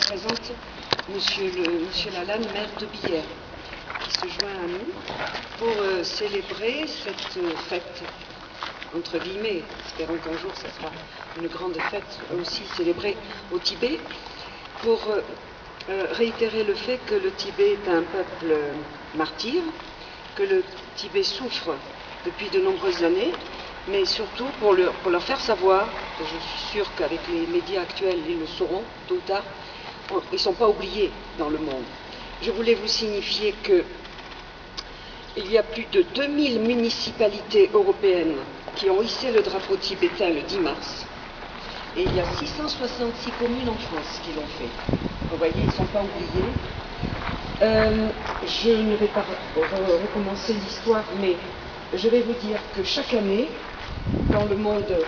présente Monsieur Lalanne, maire de Billère, qui se joint à nous pour célébrer cette fête, entre guillemets. Espérons qu'un jour ça sera une grande fête aussi célébrée au Tibet, pour réitérer le fait que le Tibet est un peuple martyr, que le Tibet souffre depuis de nombreuses années, mais surtout pour leur faire savoir, je suis sûre qu'avec les médias actuels, ils le sauront tôt ou tard, ils ne sont pas oubliés dans le monde. Je voulais vous signifier qu'il y a plus de 2000 municipalités européennes qui ont hissé le drapeau tibétain le 10 mars, et il y a 666 communes en France qui l'ont fait. Vous voyez, ils ne sont pas oubliés. Je ne vais pas recommencer l'histoire, mais je vais vous dire que chaque année, dans le monde,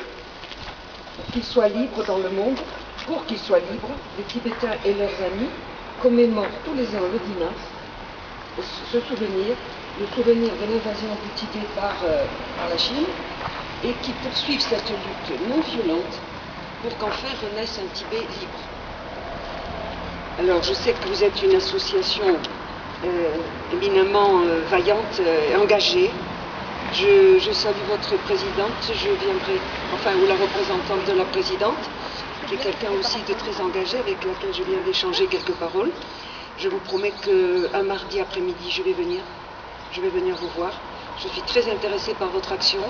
pour qu'ils soient libres dans le monde, pour qu'ils soient libres, les Tibétains et leurs amis commémorent tous les ans le 10 mars le souvenir de l'invasion du Tibet par la Chine, et qui poursuivent cette lutte non violente pour qu'enfin renaisse un Tibet libre. Alors je sais que vous êtes une association éminemment vaillante et engagée. Je salue votre présidente, ou la représentante de la présidente, qui est quelqu'un aussi de très engagé, avec laquelle je viens d'échanger quelques paroles. Je vous promets qu'un mardi après-midi, je vais venir vous voir. Je suis très intéressée par votre action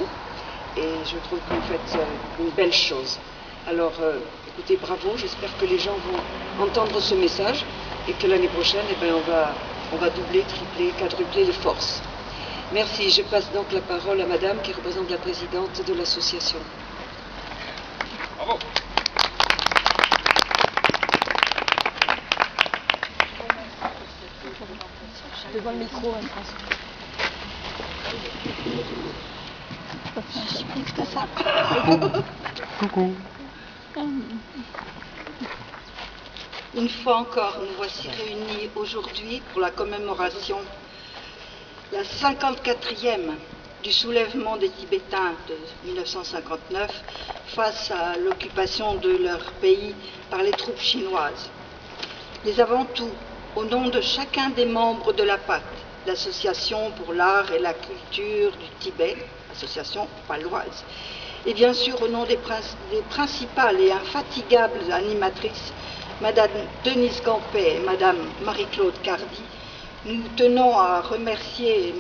et je trouve que vous faites une belle chose. Alors, écoutez, bravo, j'espère que les gens vont entendre ce message et que l'année prochaine, on va doubler, tripler, quadrupler les forces. Merci. Je passe donc la parole à Madame qui représente la présidente de l'association. Bravo. Devant le micro, François. Je ça. Coucou. Une fois encore, nous voici réunis aujourd'hui pour la commémoration, la 54e du soulèvement des Tibétains de 1959 face à l'occupation de leur pays par les troupes chinoises. Mais avant tout, au nom de chacun des membres de la PAT, l'Association pour l'art et la culture du Tibet, association paloise, et bien sûr au nom des principales et infatigables animatrices, Madame Denise Gampet et Madame Marie-Claude Cardy, nous tenons à remercier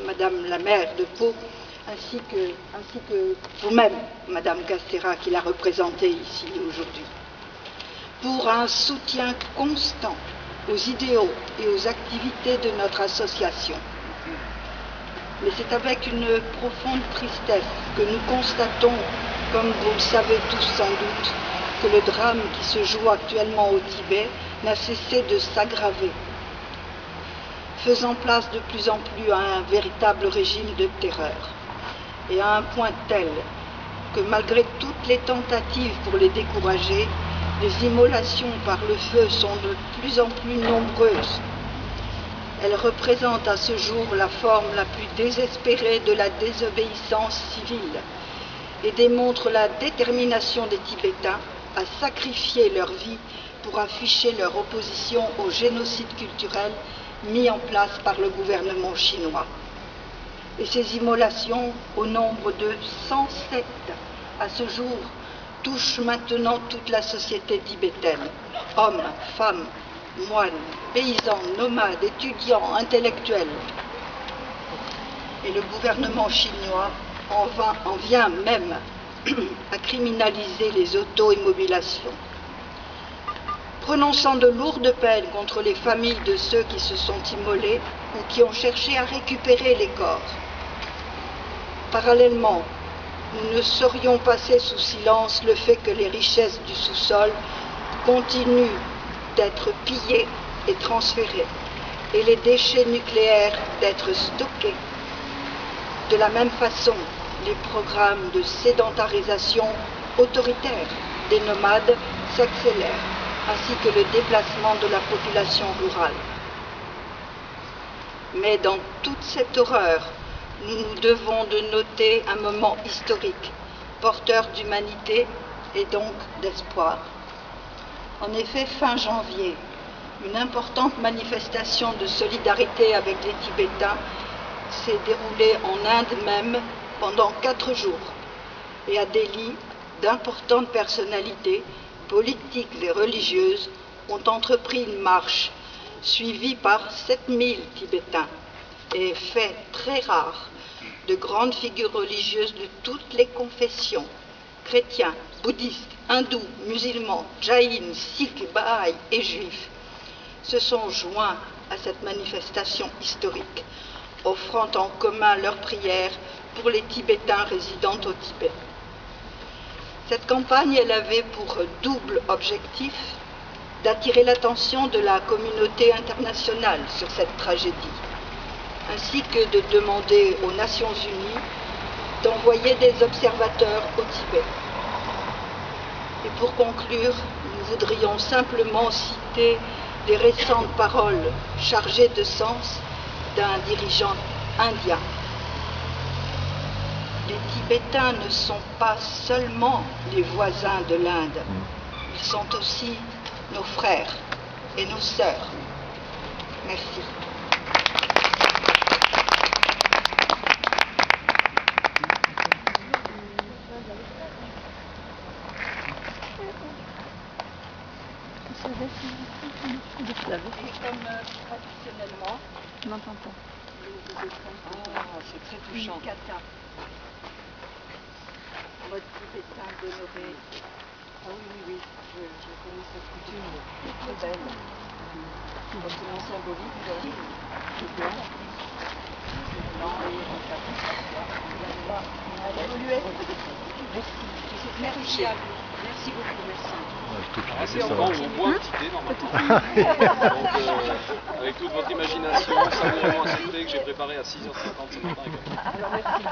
Madame la maire de Pau, ainsi que vous-même, Madame Castera, qui l'a représentée ici aujourd'hui, pour un soutien constant aux idéaux et aux activités de notre association. Mais c'est avec une profonde tristesse que nous constatons, comme vous le savez tous sans doute, que le drame qui se joue actuellement au Tibet n'a cessé de s'aggraver, faisant place de plus en plus à un véritable régime de terreur, et à un point tel que malgré toutes les tentatives pour les décourager, les immolations par le feu sont de plus en plus nombreuses. Elles représentent à ce jour la forme la plus désespérée de la désobéissance civile et démontrent la détermination des Tibétains à sacrifier leur vie pour afficher leur opposition au génocide culturel mis en place par le gouvernement chinois. Et ces immolations, au nombre de 107 à ce jour, touchent maintenant toute la société tibétaine, hommes, femmes, moines, paysans, nomades, étudiants, intellectuels. Et le gouvernement chinois en vient même à criminaliser les auto-immolations, prononçant de lourdes peines contre les familles de ceux qui se sont immolés ou qui ont cherché à récupérer les corps. Parallèlement, nous ne saurions passer sous silence le fait que les richesses du sous-sol continuent d'être pillées et transférées, et les déchets nucléaires d'être stockés. De la même façon, les programmes de sédentarisation autoritaire des nomades s'accélèrent, ainsi que le déplacement de la population rurale. Mais dans toute cette horreur, nous nous devons de noter un moment historique, porteur d'humanité et donc d'espoir. En effet, fin janvier, une importante manifestation de solidarité avec les Tibétains s'est déroulée en Inde même pendant 4 jours. Et à Delhi, d'importantes personnalités politiques et religieuses ont entrepris une marche suivie par 7000 Tibétains et fait très rare, de grandes figures religieuses de toutes les confessions, chrétiens, bouddhistes, hindous, musulmans, jaïns, sikhs, baha'is et juifs, se sont joints à cette manifestation historique, offrant en commun leurs prières pour les Tibétains résidant au Tibet. Cette campagne, elle avait pour double objectif d'attirer l'attention de la communauté internationale sur cette tragédie, ainsi que de demander aux Nations Unies d'envoyer des observateurs au Tibet. Et pour conclure, nous voudrions simplement citer les récentes paroles chargées de sens d'un dirigeant indien. Les Tibétains ne sont pas seulement les voisins de l'Inde, ils sont aussi nos frères et nos sœurs. Merci. Et comme traditionnellement, On n'entend pas. C'est très touchant. Kata, mode tibétain d'honorer. Ah oui, je connais cette coutume, très belle. Fortement symbolique, c'est blanc. C'est blanc et en quatre. Elle a évolué. Merci. Merci beaucoup, merci. Ah, C'est un moment où on voit un petit thé normalement. Donc, avec toute votre imagination, savourement un sucré que j'ai préparé à 6h50 ce matin. Alors merci.